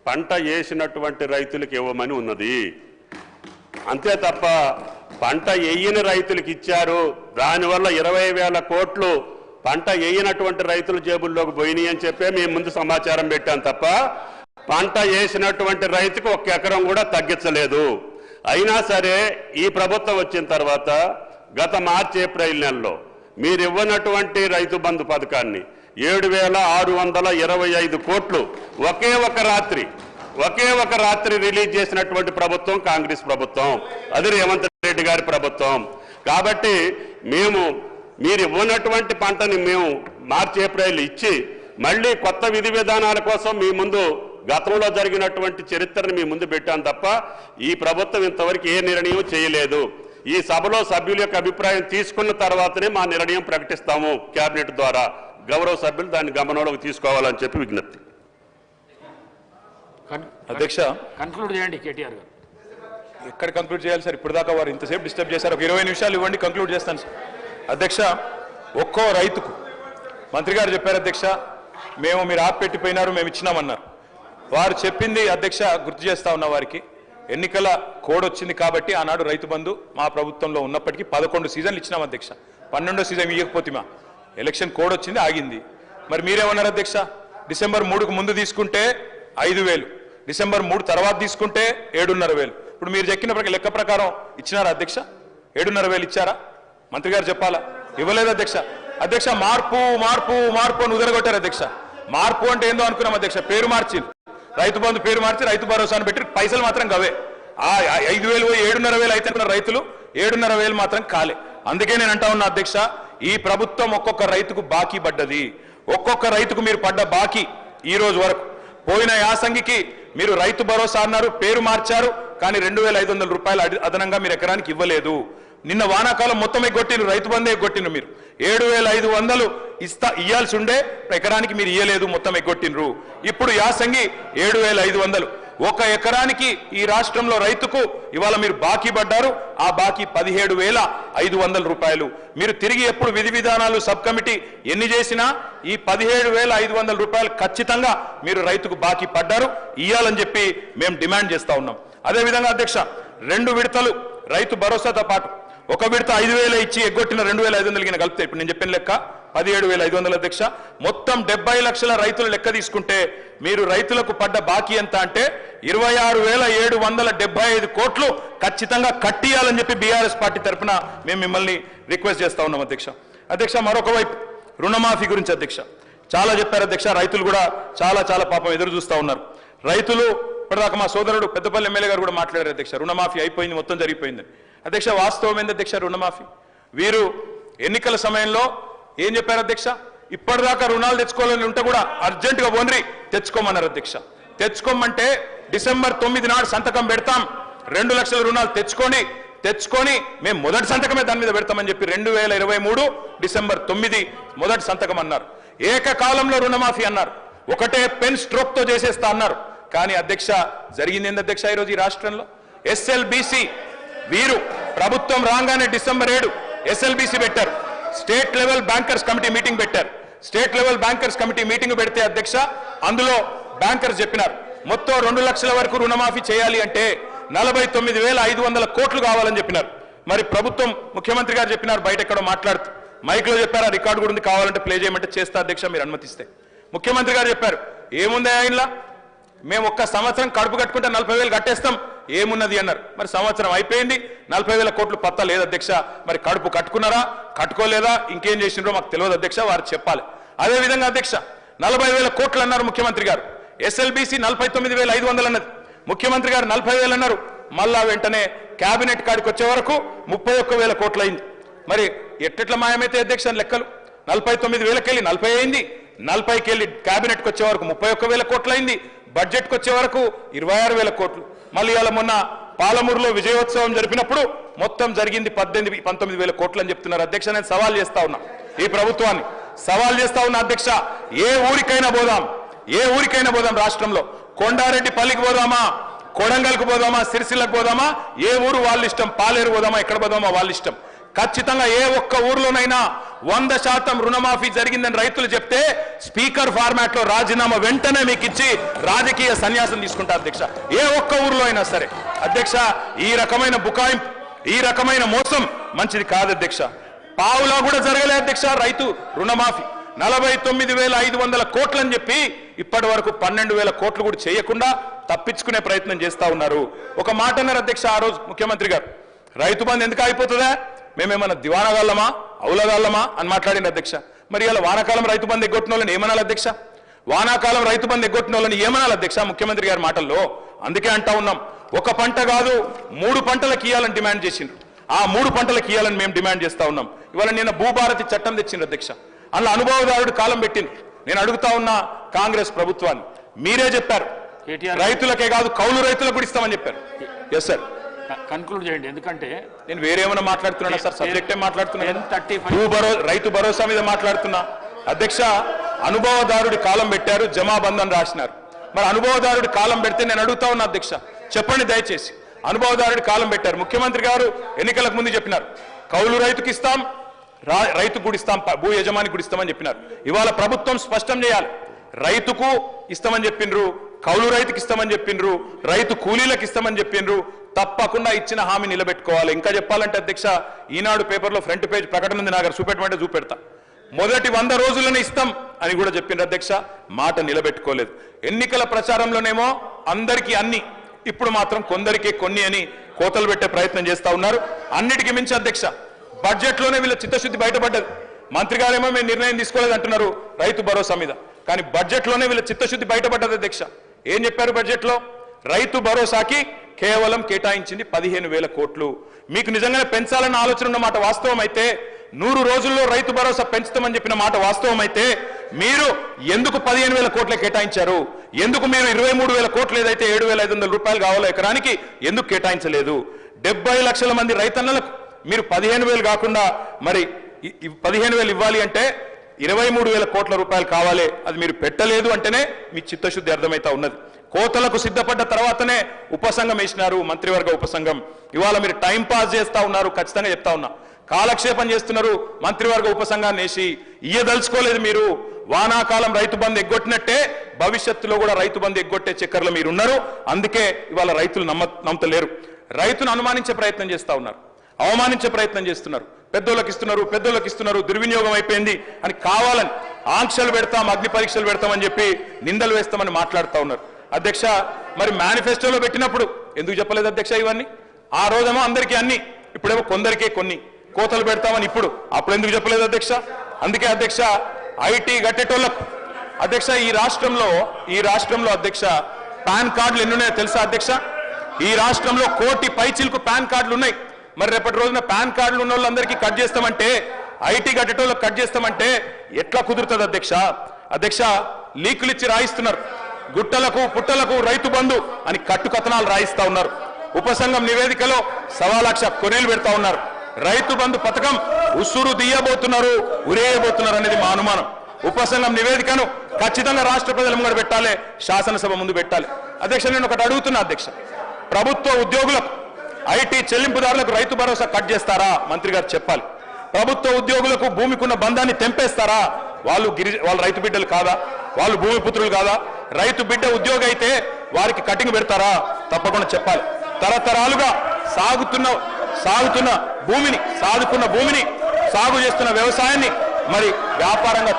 పంట వేసినటువంటి రైతులకు ఇవ్వమని ఉన్నది. అంతే తప్ప పంట వేయని రైతులకు ఇచ్చారు, దానివల్ల 20,000 కోట్లు పంట వేయనటువంటి రైతుల జేబుల్లోకి పోయినాయి అని చెప్పే మేము ముందు సమాచారం పెట్టాం తప్ప పంట వేసినటువంటి రైతుకు 1 ఎకరం కూడా తగ్గించలేదు. అయినా సరే ఈ ప్రభుత్వం వచ్చిన తర్వాత గత మార్చి ఏప్రిల్ నెలలో మీరు ఇవ్వనటువంటి రైతు బంధు పథకాన్ని 7,625 కోట్లు ఒకే ఒక రాత్రి రిలీజ్ చేసినటువంటి ప్రభుత్వం కాంగ్రెస్ ప్రభుత్వం, అది రేవంత్ రెడ్డి గారి ప్రభుత్వం. కాబట్టి మీరు ఇవ్వనటువంటి పంటని మేము మార్చి ఏప్రిల్ ఇచ్చి మళ్ళీ కొత్త విధి విధానాల కోసం మీ ముందు గతంలో జరిగినటువంటి చరిత్రను మీ ముందు పెట్టాం తప్ప ఈ ప్రభుత్వం ఇంతవరకు ఏ నిర్ణయం చేయలేదు. ఈ సభలో సభ్యుల యొక్క అభిప్రాయం తీసుకున్న తర్వాతనే మా నిర్ణయం ప్రకటిస్తాము కేబినెట్ ద్వారా. గౌరవ సభ్యులు దాన్ని గమనంలోకి తీసుకోవాలని చెప్పి విజ్ఞప్తి. అధ్యక్ష, కన్క్లూడ్ చేయండి కేటీఆర్ గారు. ఎక్కడ కంక్లూడ్ చేయాలి సార్? ఇప్పటిదాకా వారు ఇంతసేపు డిస్టర్బ్ చేశారు. ఒక 20 నిమిషాలు ఇవ్వండి, కంక్లూడ్ చేస్తాను సార్. అధ్యక్ష, ఒక్కో రైతుకు మంత్రి గారు చెప్పారు అధ్యక్ష, మీరు ఆపెట్టిపోయినారు, మేము ఇచ్చినామన్నారు. వారు చెప్పింది అధ్యక్ష గుర్తు చేస్తా ఉన్న వారికి, ఎన్నికల కోడ్ వచ్చింది కాబట్టి ఆనాడు రైతు బంధు మా ప్రభుత్వంలో ఉన్నప్పటికీ 11 సీజన్లు ఇచ్చినాం అధ్యక్ష. 12వ సీజన్ ఇవ్వకపోతే మా ఎలక్షన్ కోడ్ వచ్చింది, ఆగింది. మరి మీరేమన్నారు అధ్యక్ష? డిసెంబర్ 3కు ముందు తీసుకుంటే 5,000, డిసెంబర్ 3 తర్వాత తీసుకుంటే 7,500. ఇప్పుడు మీరు చెక్కిన లెక్క ప్రకారం ఇచ్చినారా అధ్యక్ష? 7,500 ఇచ్చారా? మంత్రి గారు చెప్పాలా? ఇవ్వలేదు అధ్యక్ష. అధ్యక్ష, మార్పు మార్పు మార్పు అని ఉదరగొట్టారు అధ్యక్ష. మార్పు అంటే ఏందో అనుకున్నాం అధ్యక్ష. పేరు మార్చి రైతు బంధు పేరు మార్చి రైతు భరోసాను పెట్టి పైసలు మాత్రం గవే. 5,000 7,500 అయితే రైతులు 7,500 మాత్రం కాలే. అందుకే నేను అంటా ఉన్నా అధ్యక్ష, ఈ ప్రభుత్వం ఒక్కొక్క రైతుకు బాకీ పడ్డది. ఒక్కొక్క రైతుకు మీరు పడ్డ బాకీ ఈ రోజు వరకు, పోయిన యాసంగికి మీరు రైతు భరోసా అన్నారు, పేరు మార్చారు, కానీ 2,500 రూపాయలు అదనంగా మీరు ఎకరానికి ఇవ్వలేదు. నిన్న వానాకాలం మొత్తం ఎగ్గొట్టిను, రైతు బంధే ఎగ్గొట్టిను. మీరు 7,500 ఇయ్యాల్సి ఉండే ఎకరానికి మీరు ఇయ్యలేదు, మొత్తం ఎగ్గొట్టినరు. ఇప్పుడు యాసంగి 7,500 ఒక ఎకరానికి ఈ రాష్ట్రంలో రైతుకు ఇవాళ మీరు బాకీ పడ్డారు. ఆ బాకీ 17,500 రూపాయలు. మీరు తిరిగి ఎప్పుడు విధి విధానాలు సబ్ కమిటీ ఎన్ని చేసినా ఈ 17,500 రూపాయలు ఖచ్చితంగా మీరు రైతుకు బాకీ పడ్డారు, ఇయ్యాలని చెప్పి మేము డిమాండ్ చేస్తా ఉన్నాం. అదేవిధంగా అధ్యక్ష, 2 విడతలు రైతు భరోసాతో పాటు ఒక విడత 5,000 ఇచ్చి ఎగ్గొట్టిన 2,500 కలిపితే ఇప్పుడు నేను చెప్పిన లెక్క 17,500 అధ్యక్ష. మొత్తం 70 లక్షల రైతుల లెక్క తీసుకుంటే మీరు రైతులకు పడ్డ బాకీ ఎంత అంటే 26,775 కోట్లు ఖచ్చితంగా కట్టియాలని చెప్పి బీఆర్ఎస్ పార్టీ తరఫున మేము మిమ్మల్ని రిక్వెస్ట్ చేస్తా ఉన్నాం అధ్యక్ష. అధ్యక్ష, మరొక వైపు రుణమాఫీ గురించి అధ్యక్ష చాలా చెప్పారు అధ్యక్ష. రైతులు కూడా చాలా పాపం ఎదురు చూస్తూ ఉన్నారు. రైతులు ఇప్పటిదాకా మా సోదరుడు పెద్దపల్లి ఎమ్మెల్యే గారు కూడా మాట్లాడారు అధ్యక్ష, రుణమాఫీ అయిపోయింది, మొత్తం జరిగిపోయింది అధ్యక్ష. వాస్తవం ఏంది అధ్యక్ష? రుణమాఫీ వీరు ఎన్నికల సమయంలో ఏం చెప్పారు అధ్యక్ష? ఇప్పటిదాకా రుణాలు తెచ్చుకోవాలని ఉంటే కూడా అర్జెంటుగా ఓన్రీ తెచ్చుకోమన్నారు అధ్యక్ష. తెచ్చుకోమంటే డిసెంబర్ 9 నాడు సంతకం పెడతాం, 2 లక్షల రుణాలు తెచ్చుకొని మేము మొదటి సంతకమే దాని మీద పెడతామని చెప్పి 2023 డిసెంబర్ 9 మొదటి సంతకం అన్నారు. ఏకకాలంలో రుణమాఫీ అన్నారు, ఒకటే పెన్ స్ట్రోక్ తో చేసేస్తా అన్నారు. కానీ అధ్యక్ష జరిగింది ఏంది అధ్యక్ష? ఈరోజు ఈ రాష్ట్రంలో ఎస్ఎల్బిసి వీరు ప్రభుత్వం రాగానే డిసెంబర్ 7 ఎస్ఎల్బిసి పెట్టారు, state level bankers committee meeting పెట్టారు. State level bankers committee meeting పెడితే అధ్యక్ష అందులో బ్యాంకర్స్ చెప్పినారు మొత్తం 2 లక్షల వరకు రుణమాఫీ చేయాలి అంటే 49,500 కోట్లు కావాలని చెప్పినారు. మరి ప్రభుత్వం ముఖ్యమంత్రి గారు చెప్పినారు, బయట ఎక్కడో మాట్లాడుతూ మైక్లో చెప్పారు, రికార్డు కూడా ఉంది, కావాలంటే ప్లే చేయమంటే చేస్తా అధ్యక్ష మీరు అనుమతిస్తే. ముఖ్యమంత్రి గారు చెప్పారు, ఏముంది ఆయనలా, మేము ఒక్క సంవత్సరం కడుపు కట్టుకుంటే 40,000 కట్టేస్తాం, ఏమున్నది అన్నారు. మరి సంవత్సరం అయిపోయింది, 40,000 కోట్లు పత్తా లేదు అధ్యక్ష. మరి కడుపు కట్టుకున్నారా కట్టుకోలేదా ఇంకేం చేసినారో మాకు తెలియదు అధ్యక్ష, వారు చెప్పాలి. అదేవిధంగా అధ్యక్ష 40,000 కోట్లు అన్నారు ముఖ్యమంత్రి గారు, ఎస్ఎల్బిసి 49,500 అన్నది, ముఖ్యమంత్రి గారు 40,000 అన్నారు. మళ్ళా వెంటనే కేబినెట్ కాడికి వచ్చే వరకు 31,000 కోట్లు అయింది. మరి ఎట్లా మాయమైతే అధ్యక్ష లెక్కలు? 49,000కి వెళ్ళి 40 అయింది, 40కి వెళ్ళి కేబినెట్కి వచ్చే వరకు 31,000 కోట్లు అయింది, బడ్జెట్కి వచ్చే వరకు 26,000 కోట్లు. మళ్ళీ ఇవాళ మొన్న పాలమూరులో విజయోత్సవం జరిపినప్పుడు మొత్తం జరిగింది 19,000 కోట్లు అని చెప్తున్నారు అధ్యక్ష. నేను సవాల్ చేస్తా ఉన్నా, ఈ ప్రభుత్వాన్ని సవాల్ చేస్తా ఉన్నా అధ్యక్ష, ఏ ఊరికైనా పోదాం రాష్ట్రంలో, కొండారెడ్డి పల్లికి పోదామా, కొడంగల్కి పోదామా, సిరిసిల్లకు పోదామా, ఏ ఊరు వాళ్ళ ఇష్టం, పాలేరు పోదామా, ఎక్కడ పోదామా వాళ్ళ ఇష్టం. ఖచ్చితంగా ఏ ఒక్క ఊర్లోనైనా 100% రుణమాఫీ జరిగిందని రైతులు చెప్తే స్పీకర్ ఫార్మాట్ లో రాజీనామా వెంటనే మీకు ఇచ్చి రాజకీయ సన్యాసం తీసుకుంటారు అధ్యక్ష. ఏ ఒక్క ఊర్లో అయినా సరే అధ్యక్ష. ఈ రకమైన బుకాయింపు, ఈ రకమైన మోసం మంచిది కాదు అధ్యక్ష. పావులా కూడా జరగలే అధ్యక్ష రైతు రుణమాఫీ. 49,500 కోట్లు అని చెప్పి ఇప్పటి వరకు 12,000 కోట్లు కూడా చేయకుండా తప్పించుకునే ప్రయత్నం చేస్తా ఉన్నారు. ఒక మాట అన్నారు అధ్యక్ష ఆ రోజు ముఖ్యమంత్రి గారు, రైతు బంధు ఎందుకు అయిపోతుందా, మేమేమన్నా దివానగాళ్ళమా అవులగాళ్ళమా అని మాట్లాడింది అధ్యక్ష. మరి ఇలా వానాకాలం రైతు బంధు ఎగ్గొట్టిన వాళ్ళని ఏమనాలి అధ్యక్ష? వానాకాలం రైతు బంధు ఎగ్గొట్టిన వాళ్ళని ఏమనాలి అధ్యక్ష ముఖ్యమంత్రి గారి మాటల్లో? అందుకే అంటా ఉన్నాం, ఒక పంట కాదు 3 పంటలకు ఇయ్యాలని డిమాండ్ చేసిండ్రు. ఆ 3 పంటలకు ఇయ్యాలని మేము డిమాండ్ చేస్తా ఉన్నాం. ఇవాళ నిన్న భూభారతి చట్టం తెచ్చిండ్రు అధ్యక్ష. అందులో అనుభవదారుడు కాలం పెట్టిండ్రు. నేను అడుగుతా ఉన్నా కాంగ్రెస్ ప్రభుత్వాన్ని, మీరే చెప్పారు రైతులకే కాదు కౌలు రైతులకు కూడా ఇస్తామని చెప్పారు. ఎస్ సార్, కన్క్లూడ్ చేయండి. ఎందుకంటే నేను వేరేమైనా మాట్లాడుతున్నా సార్, సబ్జెక్ట్ ఏం మాట్లాడుతున్నా, రైతు భరోసా మీద మాట్లాడుతున్నా అధ్యక్ష. అనుభవదారుడి కాలం పెట్టారు, జమాబంద్ అని రాసినారు. మరి అనుభవదారుడి కాలం పెడితే నేను అడుగుతా ఉన్నా అధ్యక్ష, చెప్పండి దయచేసి. అనుభవదారుడి కాలం పెట్టారు, ముఖ్యమంత్రి గారు ఎన్నికలకు ముందు చెప్పినారు కౌలు రైతుకి ఇస్తాం, రైతు కూడా ఇస్తాం, భూ యజమాని కూడా ఇస్తామని చెప్పినారు. ఇవాళ ప్రభుత్వం స్పష్టం చేయాలి, రైతుకు ఇస్తామని చెప్పిండ్రు, కౌలు రైతుకి ఇస్తామని చెప్పిండ్రు, రైతు కూలీలకు ఇస్తామని చెప్పిండ్రు. తప్పకుండా ఇచ్చిన హామీ నిలబెట్టుకోవాలి. ఇంకా చెప్పాలంటే అధ్యక్ష, ఈనాడు పేపర్లో ఫ్రంట్ పేజ్ ప్రకటన ఉంది, నాకు చూపెట్టమంటే చూపెడతా. మొదటి 100 రోజుల్లోనే ఇస్తాం అని కూడా చెప్పిండ్రు అధ్యక్ష, మాట నిలబెట్టుకోలేదు. ఎన్నికల ప్రచారంలోనేమో అందరికీ అన్ని, ఇప్పుడు మాత్రం కొందరికే కొన్ని అని కోతలు పెట్టే ప్రయత్నం చేస్తా ఉన్నారు. అన్నిటికీ మించి అధ్యక్ష, బడ్జెట్ లోనే వీళ్ళ చిత్తశుద్ధి బయటపడ్డది. మంత్రి గారేమో మేము నిర్ణయం తీసుకోలేదు అంటున్నారు రైతు భరోసా మీద, కానీ బడ్జెట్ లోనే వీళ్ళ చిత్తశుద్ధి బయటపడ్డది అధ్యక్ష. ఏం చెప్పారు బడ్జెట్ లో? రైతు భరోసాకి కేవలం కేటాయించింది 15,000 కోట్లు. మీకు నిజంగానే పెంచాలన్న ఆలోచన ఉన్న మాట వాస్తవం అయితే, 100 రోజుల్లో రైతు భరోసా పెంచుతామని చెప్పిన మాట వాస్తవం అయితే, మీరు ఎందుకు 15,000 కోట్లే కేటాయించారు? ఎందుకు మీరు 23,000 కోట్లు ఏదైతే 7,500 రూపాయలు కావాలో ఎకరానికి ఎందుకు కేటాయించలేదు? 70 లక్షల మంది రైతన్నలకు మీరు 15,000 కాకుండా మరి 15,000 ఇవ్వాలి అంటే 23,000 కోట్ల రూపాయలు కావాలి. అది మీరు పెట్టలేదు అంటేనే మీ చిత్తశుద్ధి అర్థమైతా ఉన్నది. కోతలకు సిద్ధపడ్డ తర్వాతనే ఉపసంఘం వేసినారు, మంత్రివర్గ ఉపసంఘం. ఇవాళ మీరు టైం పాస్ చేస్తా ఉన్నారు, ఖచ్చితంగా చెప్తా ఉన్నా, కాలక్షేపం చేస్తున్నారు. మంత్రివర్గ ఉపసంఘాన్ని వేసి ఇయ్యదలుచుకోలేదు మీరు. వానాకాలం రైతు బంధు ఎగ్గొట్టినట్టే భవిష్యత్తులో కూడా రైతు బంధు ఎగ్గొట్టే చక్కర్లో మీరు ఉన్నారు. అందుకే ఇవాళ రైతులు నమ్మతలేరు. రైతును అనుమానించే ప్రయత్నం చేస్తా ఉన్నారు, అవమానించే ప్రయత్నం చేస్తున్నారు. పెద్దోళ్ళకి ఇస్తున్నారు, దుర్వినియోగం అయిపోయింది అని కావాలని ఆంక్షలు పెడతాం, అగ్ని పరీక్షలు పెడతామని చెప్పి నిందలు వేస్తామని మాట్లాడుతూ ఉన్నారు అధ్యక్ష. మరి మేనిఫెస్టోలో పెట్టినప్పుడు ఎందుకు చెప్పలేదు అధ్యక్ష ఇవన్నీ? ఆ రోజేమో అందరికీ అన్ని, ఇప్పుడేమో కొందరికే కొన్ని కోతలు పెడతామని అప్పుడు ఎందుకు చెప్పలేదు అధ్యక్ష? అందుకే అధ్యక్ష, ఐటీ గట్టేటోళ్లకు అధ్యక్ష ఈ రాష్ట్రంలో అధ్యక్ష పాన్ కార్డులు ఎన్ని ఉన్నాయో తెలుసా అధ్యక్ష? ఈ రాష్ట్రంలో 1 కోటి పైచిలకు పాన్ కార్డులు ఉన్నాయి. మరి రేపటి రోజున పాన్ కార్డులు ఉన్న వాళ్ళందరికీ కట్ చేస్తామంటే, ఐటీ గట్టేటోళ్ళకి కట్ చేస్తామంటే ఎట్లా కుదురుతుంది అధ్యక్ష? లీకులు ఇచ్చి రాయిస్తున్నారు, గుట్టలకు పుట్టలకు రైతు బంధు అని కట్టుకథనాలు రాయిస్తా ఉన్నారు. ఉపసంఘం నివేదికలో 1,00,000 కొరీలు పెడతా ఉన్నారు. రైతు బంధు పథకం ఉసురు తీయబోతున్నారు, ఉరేయబోతున్నారు అనేది మా అనుమానం. ఉపసంఘం నివేదికను ఖచ్చితంగా రాష్ట్ర ప్రజల ముందు పెట్టాలి, శాసనసభ ముందు పెట్టాలి. అధ్యక్ష, నేను ఒకటి అడుగుతున్నా అధ్యక్ష, ప్రభుత్వ ఉద్యోగులకు ఐటీ చెల్లింపుదారులకు రైతు భరోసా కట్ చేస్తారా? మంత్రి గారు చెప్పాలి. ప్రభుత్వ ఉద్యోగులకు భూమికున్న బంధాన్ని తెంపేస్తారా? వాళ్ళు రైతు బిడ్డలు కాదా? వాళ్ళు భూమిపుత్రులు కాదా? రైతు బిడ్డ ఉద్యోగి అయితే వారికి కటింగ్ పెడతారా? తప్పకుండా చెప్పాలి. తరతరాలుగా సాగుతున్న భూమిని, సాగు చేస్తున్న వ్యవసాయాన్ని మరి వ్యాపారంగా